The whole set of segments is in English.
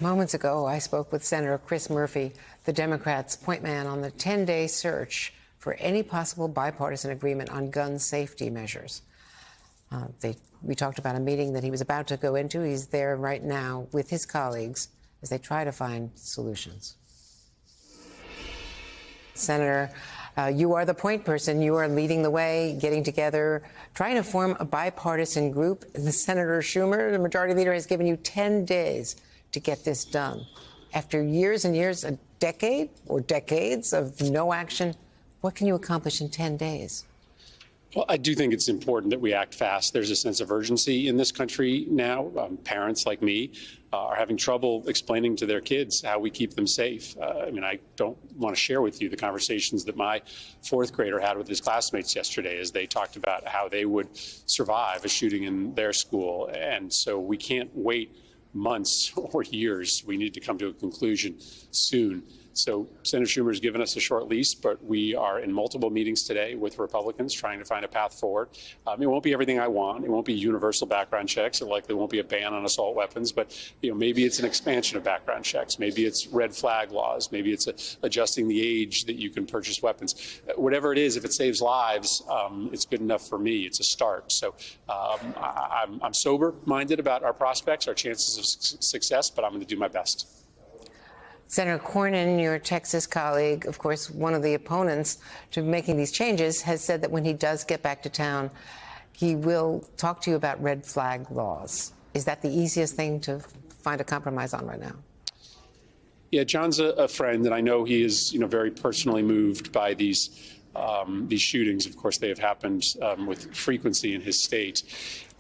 Moments ago, I spoke with Senator Chris Murphy, the Democrats' point man on the 10-day search for any possible bipartisan agreement on gun safety measures. We talked about a meeting that he was about to go into. He's there right now with his colleagues as they try to find solutions. Senator, you are the point person. You are leading the way, getting together, trying to form a bipartisan group. Senator Schumer, the majority leader, has given you 10 days to get this done. After years and years, a decade or decades of no action, what can you accomplish in 10 days? Well, I do think it's important that we act fast. There's a sense of urgency in this country now. Parents like me are having trouble explaining to their kids how we keep them safe. I don't want to share with you the conversations that my fourth grader had with his classmates yesterday as they talked about how they would survive a shooting in their school. And so we can't wait months or years. We need to come to a conclusion soon. So Senator Schumer has given us a short leash, but we are in multiple meetings today with Republicans trying to find a path forward. It won't be everything I want. It won't be universal background checks. It likely won't be a ban on assault weapons, but maybe it's an expansion of background checks. Maybe it's red flag laws. Maybe it's adjusting the age that you can purchase weapons. Whatever it is, if it saves lives, it's good enough for me. It's a start. So I'm sober-minded about our prospects, our chances of success, but I'm going to do my best. Senator Cornyn, your Texas colleague, of course, one of the opponents to making these changes, has said that when he does get back to town, he will talk to you about red flag laws. Is that the easiest thing to find a compromise on right now? Yeah, John's a friend, and I know he is, very personally moved by these shootings. Of course, they have happened with frequency in his state.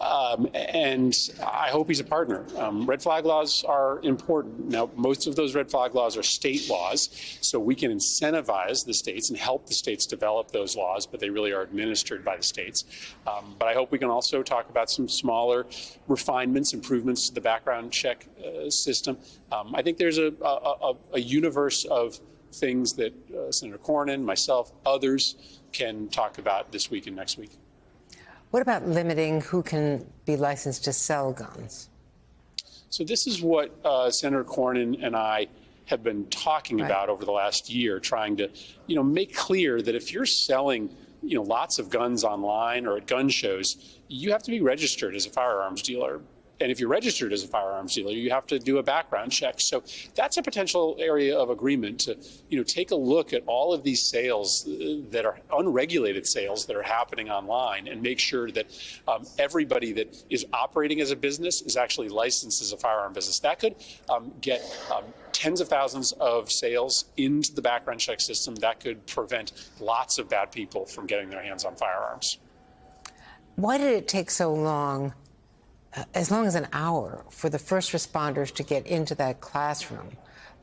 And I hope he's a partner. Red flag laws are important. Now, most of those red flag laws are state laws, so we can incentivize the states and help the states develop those laws, but they really are administered by the states. But I hope we can also talk about some smaller refinements, improvements to the background check system. I think there's a universe of things that Senator Cornyn, myself, others can talk about this week and next week. What about limiting who can be licensed to sell guns? So this is what Senator Cornyn and I have been talking about over the last year, trying to, make clear that if you're selling, lots of guns online or at gun shows, you have to be registered as a firearms dealer. And if you're registered as a firearms dealer, you have to do a background check. So that's a potential area of agreement to, take a look at all of these sales that are unregulated sales that are happening online and make sure that everybody that is operating as a business is actually licensed as a firearm business. That could get tens of thousands of sales into the background check system. That could prevent lots of bad people from getting their hands on firearms. Why did it take so long? As long as an hour for the first responders to get into that classroom?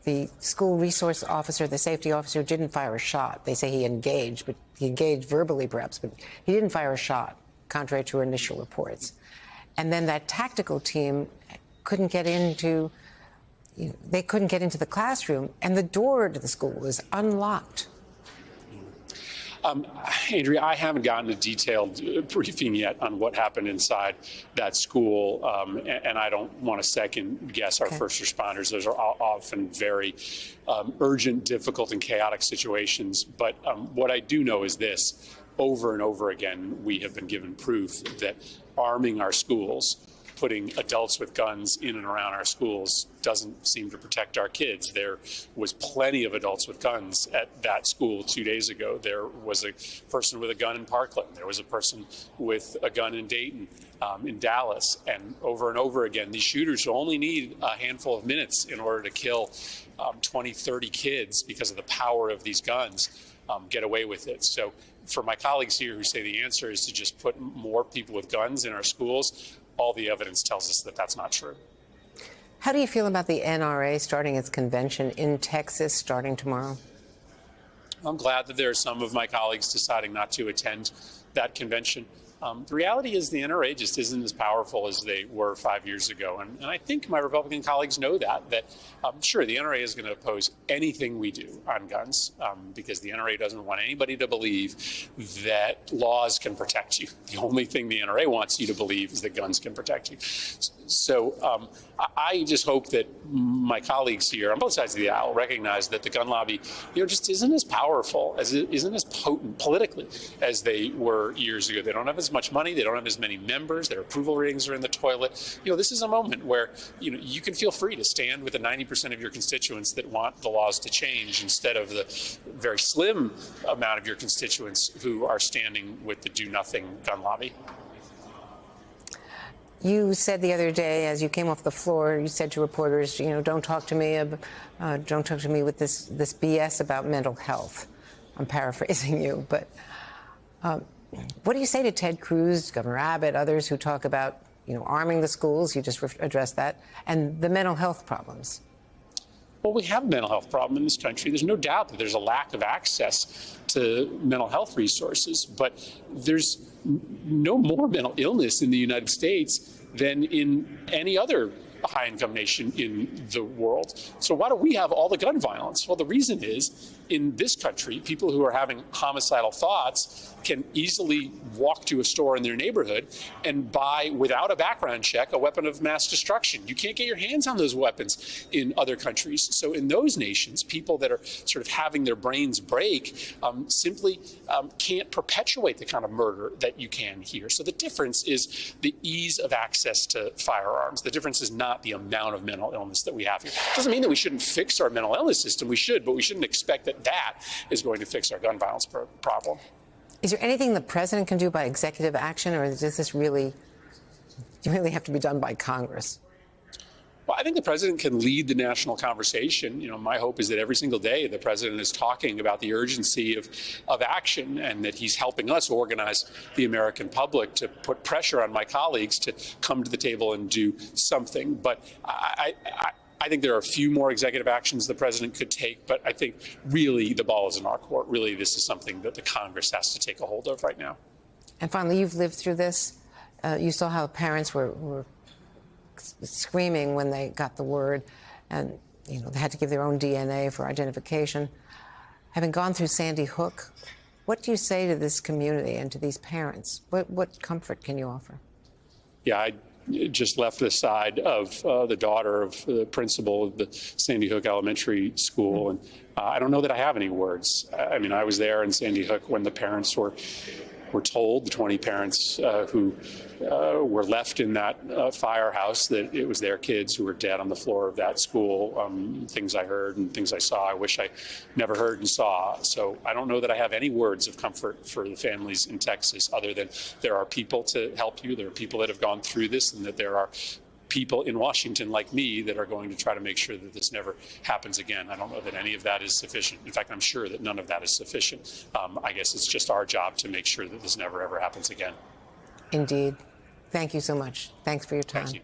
The school resource officer, the safety officer, didn't fire a shot. They say he engaged, but he engaged verbally perhaps, but he didn't fire a shot, contrary to initial reports. And then that tactical team couldn't get into, they couldn't get into the classroom, and the door to the school was unlocked. Andrea, I haven't gotten a detailed briefing yet on what happened inside that school, and I don't want to second guess our first responders. Those are often very urgent, difficult, and chaotic situations. But what I do know is this: over and over again, we have been given proof that arming our schools, putting adults with guns in and around our schools, doesn't seem to protect our kids. There was plenty of adults with guns at that school 2 days ago. There was a person with a gun in Parkland. There was a person with a gun in Dayton, in Dallas. And over again, these shooters only need a handful of minutes in order to kill 20, 30 kids because of the power of these guns, get away with it. So for my colleagues here who say the answer is to just put more people with guns in our schools, all the evidence tells us that that's not true. How do you feel about the NRA starting its convention in Texas starting tomorrow? I'm glad that there are some of my colleagues deciding not to attend that convention. The reality is the NRA just isn't as powerful as they were 5 years ago. And I think my Republican colleagues know that sure, the NRA is going to oppose anything we do on guns because the NRA doesn't want anybody to believe that laws can protect you. The only thing the NRA wants you to believe is that guns can protect you. So I just hope that my colleagues here on both sides of the aisle recognize that the gun lobby, just isn't as powerful, isn't as potent politically as they were years ago. They don't have as much money. They don't have as many members. Their approval ratings are in the toilet. This is a moment where, you can feel free to stand with the 90% of your constituents that want the laws to change instead of the very slim amount of your constituents who are standing with the do-nothing gun lobby. You said the other day, as you came off the floor, you said to reporters, don't talk to me with this BS about mental health. I'm paraphrasing you, but what do you say to Ted Cruz, Governor Abbott, others who talk about, arming the schools? You just addressed that, and the mental health problems. Well, we have a mental health problem in this country. There's no doubt that there's a lack of access to mental health resources, but there's no more mental illness in the United States than in any other high-income nation in the world. So why do we have all the gun violence? Well, the reason is, in this country, people who are having homicidal thoughts can easily walk to a store in their neighborhood and buy, without a background check, a weapon of mass destruction. You can't get your hands on those weapons in other countries. So in those nations, people that are sort of having their brains break simply can't perpetuate the kind of murder that you can here. So the difference is the ease of access to firearms. The difference is not the amount of mental illness that we have here. It doesn't mean that we shouldn't fix our mental illness system. We should, but we shouldn't expect that is going to fix our gun violence problem. Is there anything the president can do by executive action, or does this really have to be done by Congress? Well, I think the president can lead the national conversation. My hope is that every single day the president is talking about the urgency of action, and that he's helping us organize the American public to put pressure on my colleagues to come to the table and do something. But I think there are a few more executive actions the president could take, but I think really the ball is in our court. Really, this is something that the Congress has to take a hold of right now. And finally, you've lived through this. You saw how parents were screaming when they got the word, and they had to give their own DNA for identification. Having gone through Sandy Hook, what do you say to this community and to these parents? What comfort can you offer? Yeah, I just left the side of the daughter of the principal of the Sandy Hook Elementary School, and I don't know that I have any words. I mean, I was there in Sandy Hook when the parents were told, the 20 parents who were left in that firehouse, that it was their kids who were dead on the floor of that school. Things I heard and things I saw, I wish I never heard and saw. So I don't know that I have any words of comfort for the families in Texas, other than there are people to help you. There are people that have gone through this, and that there are people in Washington like me that are going to try to make sure that this never happens again. I don't know that any of that is sufficient. In fact, I'm sure that none of that is sufficient. I guess it's just our job to make sure that this never, ever happens again. Indeed. Thank you so much. Thanks for your time. Thank you.